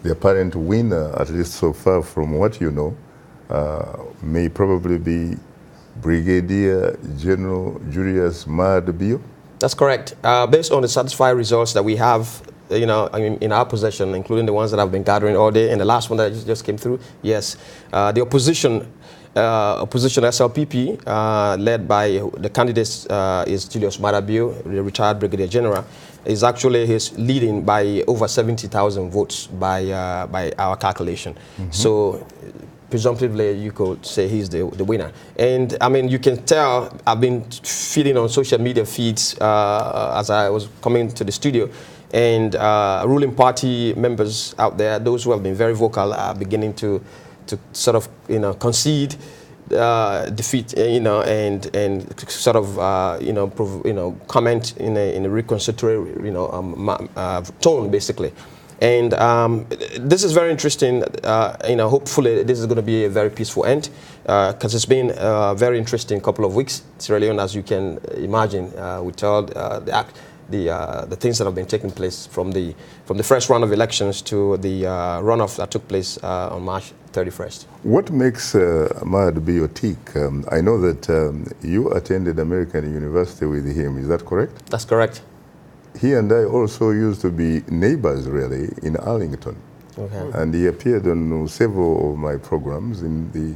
the apparent winner, at least so far from what you know, may probably be Brigadier General Julius Maada Bio? That's correct. Based on the satisfied results that we have, in our possession, including the ones that I've been gathering all day, and the last one that just came through, yes, the opposition SLPP, led by the candidates is Julius Maada Bio, the retired Brigadier General, is actually leading by over 70,000 votes by our calculation. Mm-hmm. So presumptively, you could say he's the winner. And I mean, you can tell I've been feeding on social media feeds as I was coming to the studio, and ruling party members out there, those who have been very vocal, are beginning to sort of concede defeat, and sort of comment in a reconciliatory tone, basically. And this is very interesting. Hopefully this is going to be a very peaceful end, because it's been a very interesting couple of weeks, Sierra Leone, as you can imagine, with all the things that have been taking place from the first round of elections to the runoff that took place on March 31st. What makes Maada Bio tick? I know that you attended American University with him. Is that correct? That's correct. He and I also used to be neighbors, really, in Arlington. Okay. And he appeared on several of my programs in the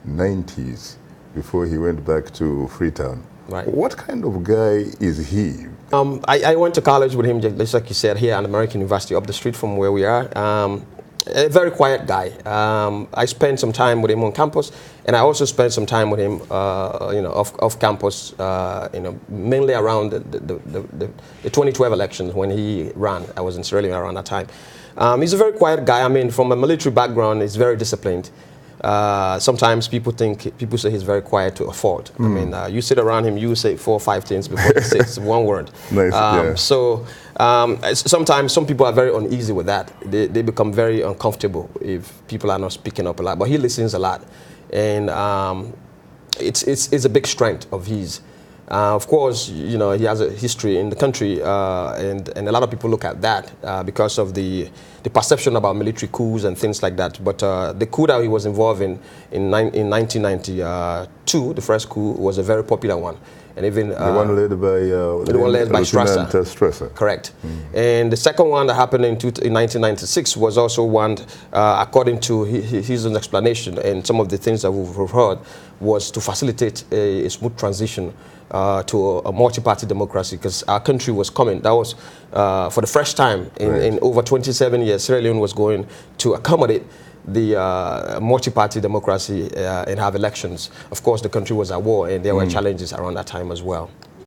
90s before he went back to Freetown. Right. What kind of guy is he? I went to college with him, just like you said, here at American University, up the street from where we are. A very quiet guy. I spent some time with him on campus, and I also spent some time with him, off campus, mainly around the 2012 elections when he ran. I was in Sierra Leone around that time. He's a very quiet guy. I mean, from a military background, he's very disciplined. Sometimes people say he's very quiet to a fault. I mean, you sit around him, you say 4 or 5 things before he says one word. Nice, yeah. So sometimes some people are very uneasy with that. They become very uncomfortable if people are not speaking up a lot. But he listens a lot, and it's a big strength of his. Of course, he has a history in the country, and a lot of people look at that because of the perception about military coups and things like that. But the coup that he was involved in 1992, the first coup, was a very popular one. And even the one led by Strasser. Correct. And the second one that happened in 1996 was also one, according to his own explanation, and some of the things that we've heard, was to facilitate a smooth transition to a multi-party democracy, because our country was coming. That was for the first time in over 27 years, Sierra Leone was going to accommodate the multi-party democracy and have elections. Of course, the country was at war, and there were challenges around that time as well.